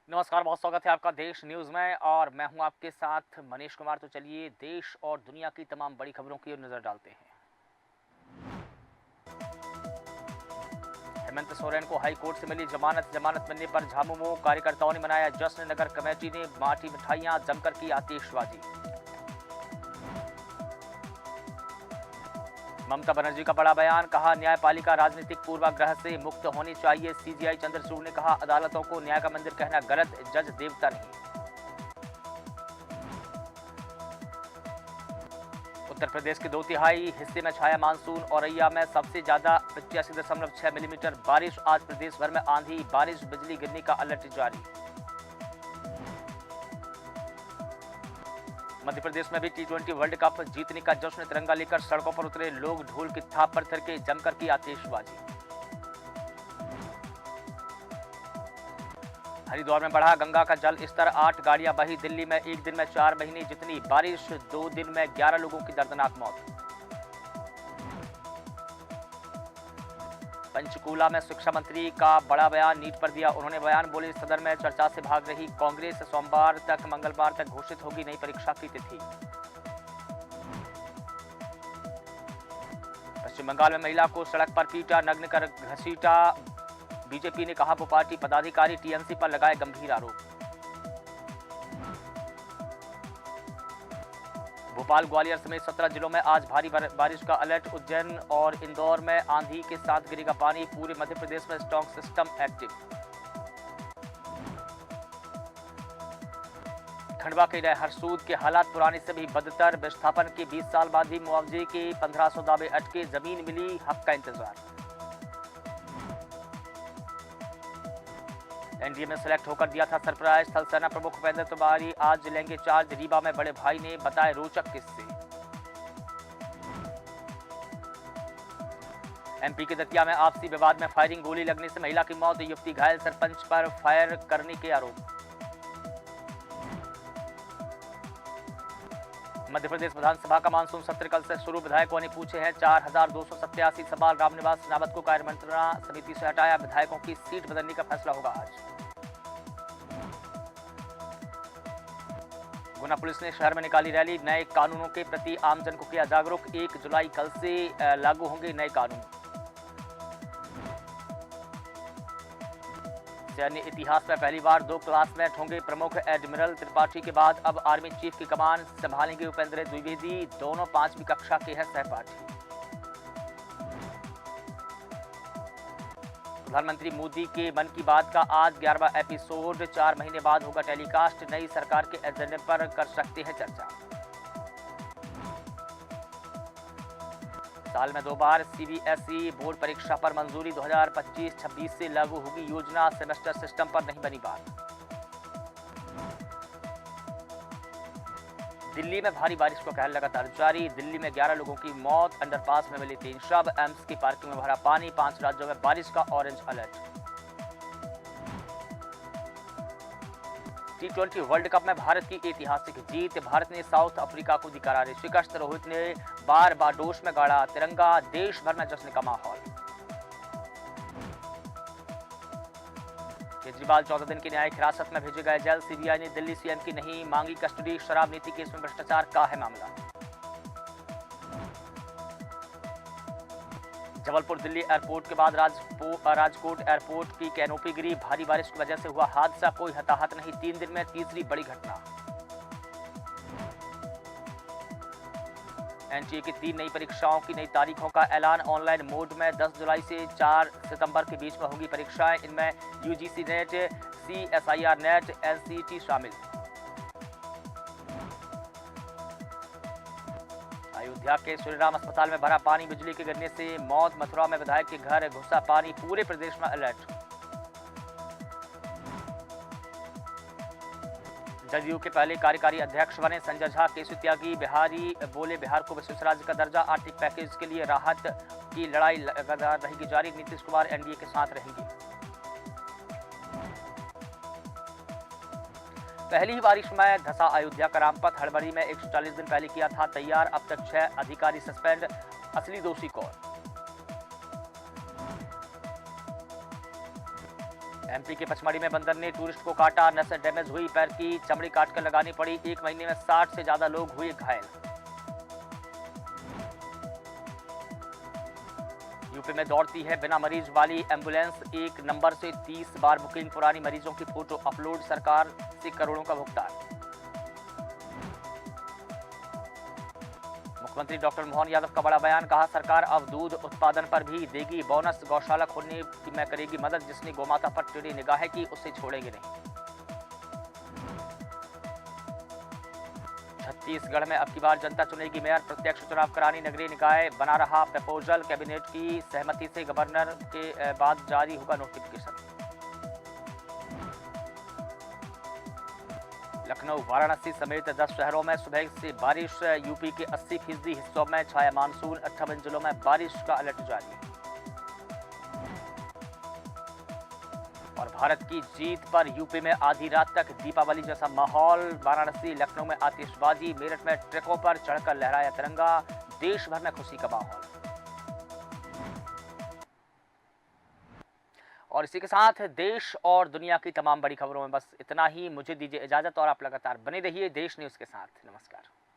नमस्कार, बहुत स्वागत है आपका देश न्यूज़ में और मैं हूं आपके साथ मनीष कुमार। तो चलिए देश और दुनिया की तमाम बड़ी खबरों की ओर नज़र डालते हैं। हेमंत सोरेन को हाई कोर्ट से मिली जमानत मिलने पर झामुमो, कार्यकर्ताओं ने मनाया जश्न। नगर कमेटी ने बांटी मिठाइयां, जमकर की आतिशबाजी। ममता बनर्जी का बड़ा बयान, कहा न्यायपालिका राजनीतिक पूर्वाग्रह से मुक्त होनी चाहिए। सीजीआई चंद्रचूड़ ने कहा अदालतों को न्याय का मंदिर कहना गलत, जज देवता नहीं। उत्तर प्रदेश के 2/3 हिस्से में छाया मानसून। औरैया में सबसे ज्यादा 85.6 मिलीमीटर बारिश। आज प्रदेश भर में आंधी, बारिश, बिजली गिरने का अलर्ट जारी। मध्य प्रदेश में भी T20 वर्ल्ड कप जीतने का जश्न। तिरंगा लेकर सड़कों पर उतरे लोग, ढोल की थाप पर थिरके, जमकर की आतिशबाजी। हरिद्वार में बढ़ा गंगा का जल स्तर, 8 गाड़ियां बही। दिल्ली में एक दिन में 4 महीने जितनी बारिश, 2 दिन में 11 लोगों की दर्दनाक मौत। पंचकूला में शिक्षा मंत्री का बड़ा बयान, नीट पर दिया उन्होंने बयान। बोले सदन में चर्चा से भाग रही कांग्रेस, सोमवार तक मंगलवार तक घोषित होगी नई परीक्षा की तिथि। पश्चिम बंगाल में महिला को सड़क पर पीटा, नग्न कर घसीटा। बीजेपी ने कहा वो पार्टी पदाधिकारी, टीएमसी पर लगाए गंभीर आरोप। भोपाल, ग्वालियर समेत 17 जिलों में आज भारी बारिश का अलर्ट। उज्जैन और इंदौर में आंधी के साथ गिरेगा पानी। पूरे मध्य प्रदेश में स्ट्रॉन्ग सिस्टम एक्टिव। खंडवा के हरसूद के हालात पुराने से भी बदतर। विस्थापन के 20 साल बाद भी मुआवजे के 1500 दावे अटके। जमीन मिली, हक का इंतजार। एनडीए में सेलेक्ट होकर दिया था सरप्राइज। थल सेना प्रमुख उपेंद्र तिवारी आज लेंगे चार्ज। रीवा में बड़े भाई ने बताए रोचक किस्से। एमपी के दतिया में आपसी विवाद में फायरिंग, गोली लगने से महिला की मौत, युवती घायल। सरपंच पर फायर करने के आरोप। मध्य प्रदेश विधानसभा का मानसून सत्र कल से शुरू। विधायकों ने पूछे हैं 4287 सवाल। रामनिवास रावत को कार्यमंत्रणा समिति से हटाया। विधायकों की सीट बदलने का फैसला होगा आज। गुना पुलिस ने शहर में निकाली रैली, नए कानूनों के प्रति आमजन को किया जागरूक। 1 जुलाई कल से लागू होंगे नए कानून। सैन्य इतिहास में पहली बार 2 क्लासमेट होंगे प्रमुख। एडमिरल त्रिपाठी के बाद अब आर्मी चीफ की कमान संभालेंगे उपेंद्र द्विवेदी। दोनों 5वीं कक्षा के हैं सहपाठी। प्रधानमंत्री मोदी के मन की बात का आज 11वां एपिसोड। 4 महीने बाद होगा टेलीकास्ट। नई सरकार के एजेंडे पर कर सकते हैं चर्चा। साल में 2 बार सीबीएसई बोर्ड परीक्षा पर मंजूरी। 2025-26 से लागू होगी योजना। सेमेस्टर सिस्टम पर नहीं बनी बात। दिल्ली में भारी बारिश का कहर लगातार जारी। दिल्ली में 11 लोगों की मौत। अंडरपास में मिले 3 शव। एम्स की पार्किंग में भरा पानी। 5 राज्यों में बारिश का orange alert. T20 world cup में भारत की ऐतिहासिक जीत। भारत ने साउथ अफ्रीका को दी करारी शिकस्त। रोहित ने बारबाडोस में गाड़ा तिरंगा। देश भर में जश्न का माहौल। केजरीवाल 14 दिन की न्यायिक हिरासत में भेजे गए जेल। सीबीआई ने दिल्ली सीएम की नहीं मांगी कस्टडी। शराब नीति केस में भ्रष्टाचार का है मामला। जबलपुर दिल्ली एयरपोर्ट के बाद राजकोट एयरपोर्ट की कैनोपी गिरी। भारी बारिश की वजह से हुआ हादसा। कोई हताहत नहीं। 3 दिन में तीसरी बड़ी घटना। एनटीए की 3 नई परीक्षाओं की नई तारीखों का ऐलान। ऑनलाइन मोड में 10 जुलाई से 4 सितंबर के बीच में होंगी परीक्षाएं। इनमें UGC net, CSIR net, NCT शामिल। अयोध्या के श्रीराम अस्पताल में भरा पानी। बिजली के गिरने से मौत। मथुरा में विधायक के घर घुसा पानी। पूरे प्रदेश में अलर्ट। जदयू के पहले कार्यकारी अध्यक्ष बने संजय झा। केसु त्यागी बिहारी बोले बिहार को विशेष राज्य का दर्जा। आर्थिक पैकेज के लिए राहत की लड़ाई लगातार रहेगी जारी। नीतीश कुमार एनडीए के साथ रहेंगे। पहली ही बारिश में धंसा अयोध्या का रामपथ। हड़बड़ी में 140 दिन पहले किया था तैयार। अब तक 6 अधिकारी सस्पेंड। असली दोषी कौन? एमपी के पचमढ़ी में बंदर ने टूरिस्ट को काटा, नसें डैमेज हुई, पैर की चमड़ी काटकर लगानी पड़ी। 1 महीने में 60 से ज्यादा लोग हुए घायल। यूपी में दौड़ती है बिना मरीज वाली एम्बुलेंस, 1 नंबर से 30 बार बुकिंग, पुरानी मरीजों की फोटो अपलोड, सरकार से करोड़ों का भुगतान। मुख्यमंत्री डॉक्टर मोहन यादव का बड़ा बयान, कहा सरकार अब दूध उत्पादन पर भी देगी बोनस, गौशाला खोलने में करेगी मदद, जिसने गोमाता पर टेढ़ी निगाहें की उसे छोड़ेंगे नहीं। छत्तीसगढ़ में अब की बार जनता चुनेगी मेयर, प्रत्यक्ष चुनाव करानी नगरीय निकाय बना रहा प्रपोजल, कैबिनेट की सहमति से गवर्नर के बाद जारी होगा नोटिफिकेशन। लखनऊ, वाराणसी समेत 10 शहरों में सुबह से बारिश, यूपी के 80% हिस्सों में छाया मानसून, 58 जिलों में बारिश का अलर्ट जारी। और भारत की जीत पर यूपी में आधी रात तक दीपावली जैसा माहौल, वाराणसी लखनऊ में आतिशबाजी, मेरठ में ट्रकों पर चढ़कर लहराया तिरंगा, देश भर में खुशी का माहौल। और इसी के साथ देश और दुनिया की तमाम बड़ी खबरों में बस इतना ही। मुझे दीजिए इजाजत और आप लगातार बने रहिए देश न्यूज़ के साथ। नमस्कार।